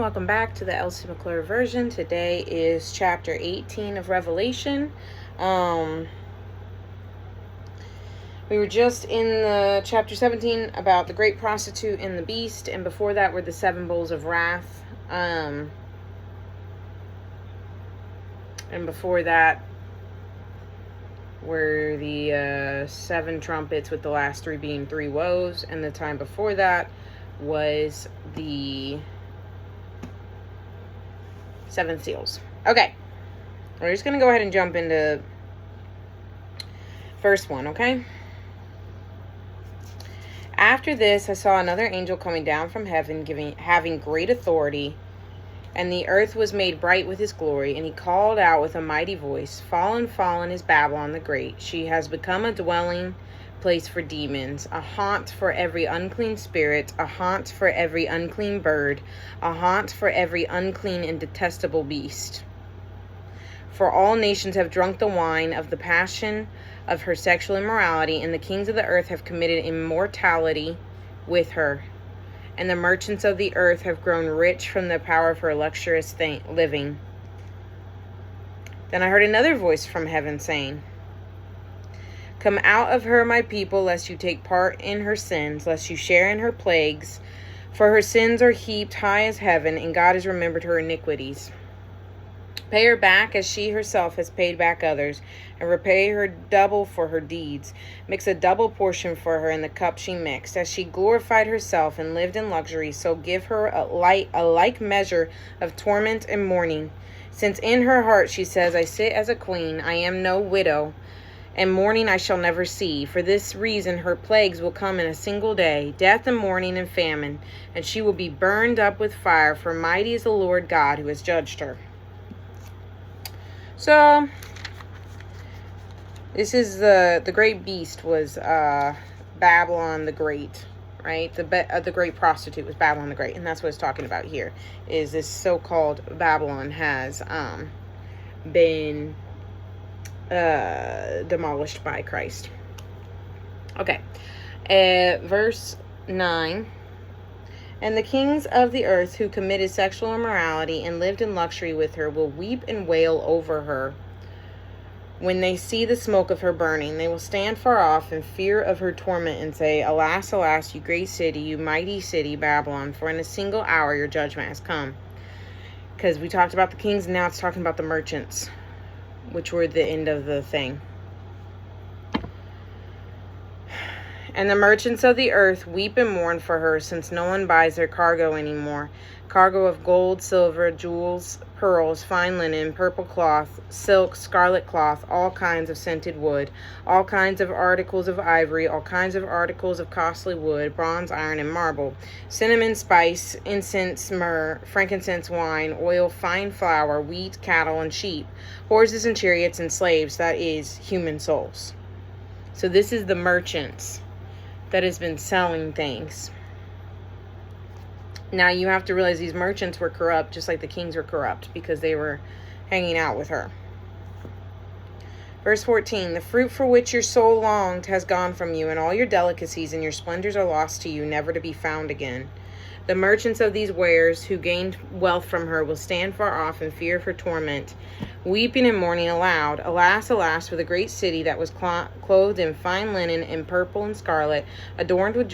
welcome back to the Elsie version. Today is chapter 18 of Revelation. We were just in the chapter 17 about the great prostitute and the beast, and before that were the 7 bowls of wrath. And before that were the 7 trumpets, with the last 3 being 3 woes, and the time before that was the 7 seals. Okay, we're just going to go ahead and jump into first one, okay? After this, I saw another angel coming down from heaven, having great authority, and the earth was made bright with his glory. And he called out with a mighty voice, Fallen, fallen is Babylon the Great. She has become a dwelling place for demons, a haunt for every unclean spirit, a haunt for every unclean bird, a haunt for every unclean and detestable beast. For all nations have drunk the wine of the passion of her sexual immorality, and the kings of the earth have committed immorality with her. And the merchants of the earth have grown rich from the power of her luxurious living. Then I heard another voice from heaven saying, Come out of her, my people, lest you take part in her sins, lest you share in her plagues. For her sins are heaped high as heaven, and God has remembered her iniquities. Pay her back as she herself has paid back others, and repay her double for her deeds. Mix a double portion for her in the cup she mixed. As she glorified herself and lived in luxury, so give her a like measure of torment and mourning. Since in her heart she says, I sit as a queen, I am no widow, and mourning I shall never see. For this reason her plagues will come in a single day, death and mourning and famine, and she will be burned up with fire, for mighty is the Lord God who has judged her. So, this is the great beast was Babylon the Great, right? The great prostitute was Babylon the Great, and that's what it's talking about here, is this so-called Babylon has been demolished by Christ. Okay, verse 9. And the kings of the earth who committed sexual immorality and lived in luxury with her will weep and wail over her when they see the smoke of her burning. They will stand far off in fear of her torment and say, Alas, alas, you great city, you mighty city, Babylon, for in a single hour your judgment has come. Because we talked about the kings, and now it's talking about the merchants, which were the end of the thing. And the merchants of the earth weep and mourn for her, since no one buys their cargo anymore. Cargo of gold, silver, jewels, pearls, fine linen, purple cloth, silk, scarlet cloth, all kinds of scented wood, all kinds of articles of ivory, all kinds of articles of costly wood, bronze, iron, and marble, cinnamon, spice, incense, myrrh, frankincense, wine, oil, fine flour, wheat, cattle, and sheep, horses and chariots and slaves, that is, human souls. So this is the merchants that has been selling things. Now you have to realize these merchants were corrupt, just like the kings were corrupt, because they were hanging out with her. Verse 14, the fruit for which your soul longed has gone from you, and all your delicacies and your splendors are lost to you, never to be found again. The merchants of these wares who gained wealth from her will stand far off in fear of her torment, weeping and mourning aloud. Alas, alas, for the great city that was clothed in fine linen and purple and scarlet, adorned with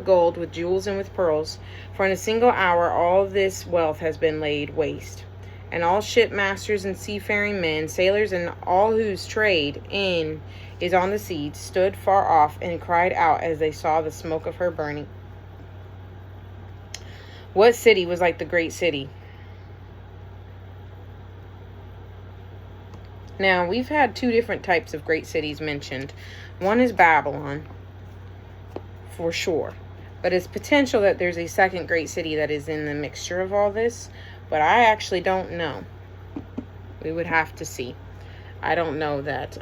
gold, with jewels, and with pearls. For in a single hour all this wealth has been laid waste. And all shipmasters and seafaring men, sailors, and all whose trade in is on the sea, stood far off and cried out as they saw the smoke of her burning. What city was like the great city? Now, we've had 2 different types of great cities mentioned. One is Babylon, for sure. But it's potential that there's a second great city that is in the mixture of all this. But I actually don't know. We would have to see. I don't know that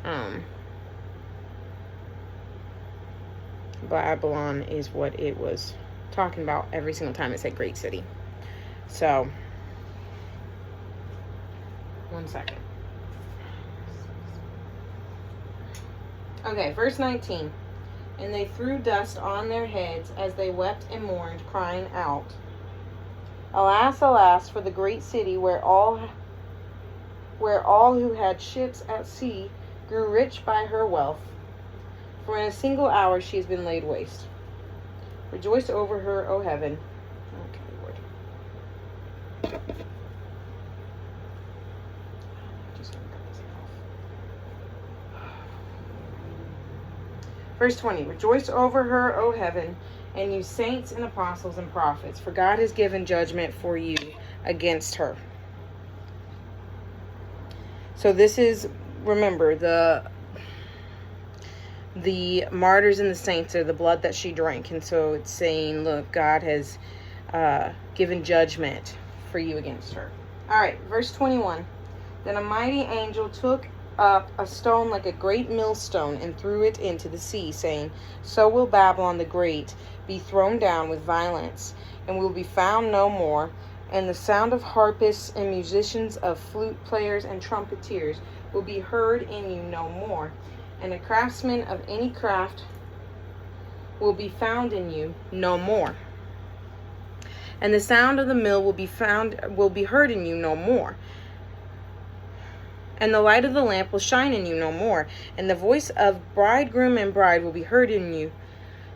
Babylon is what it was talking about every single time it said great city. So, one second. Okay, verse 19. And they threw dust on their heads as they wept and mourned, crying out, Alas, alas, for the great city where all who had ships at sea grew rich by her wealth. For in a single hour she has been laid waste. Rejoice over her, O heaven. Okay, Lord. Just gonna cut this off. Verse 20. Rejoice over her, O heaven, and you saints and apostles and prophets, for God has given judgment for you against her. So this is, remember, the martyrs and the saints are the blood that she drank. And so it's saying, look, God has given judgment for you against her. All right, verse 21. Then a mighty angel took up a stone like a great millstone and threw it into the sea, saying, so will Babylon the Great be thrown down with violence, and will be found no more. And the sound of harpists and musicians, of flute players and trumpeters will be heard in you no more. And a craftsman of any craft will be found in you no more. And the sound of the mill will be heard in you no more. And the light of the lamp will shine in you no more. And the voice of bridegroom and bride will be heard in you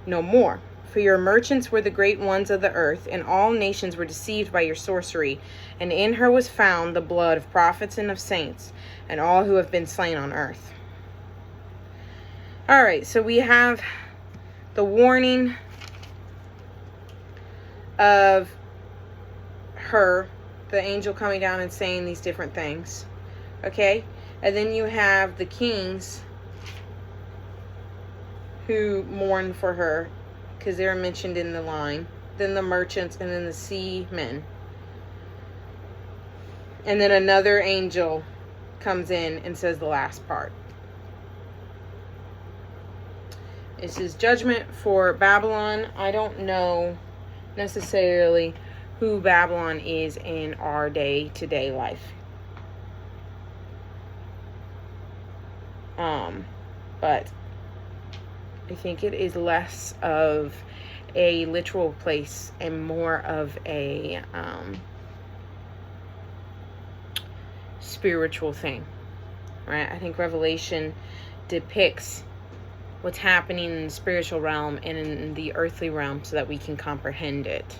no more. For your merchants were the great ones of the earth, and all nations were deceived by your sorcery. And in her was found the blood of prophets and of saints, and all who have been slain on earth. All right, so we have the warning of her, the angel coming down and saying these different things. Okay? And then you have the kings who mourn for her, because they're mentioned in the line. Then the merchants, and then the seamen. And then another angel comes in and says the last part. This is judgment for Babylon. I don't know necessarily who Babylon is in our day-to-day life. But I think it is less of a literal place and more of a spiritual thing, right? I think Revelation depicts what's happening in the spiritual realm and in the earthly realm so that we can comprehend it.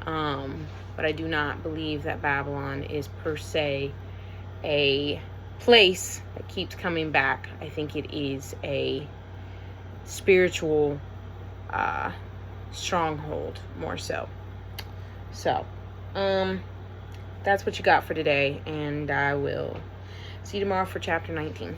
But I do not believe that Babylon is per se a place that keeps coming back. I think it is a spiritual stronghold more so. So, that's what you got for today, and I will see you tomorrow for chapter 19.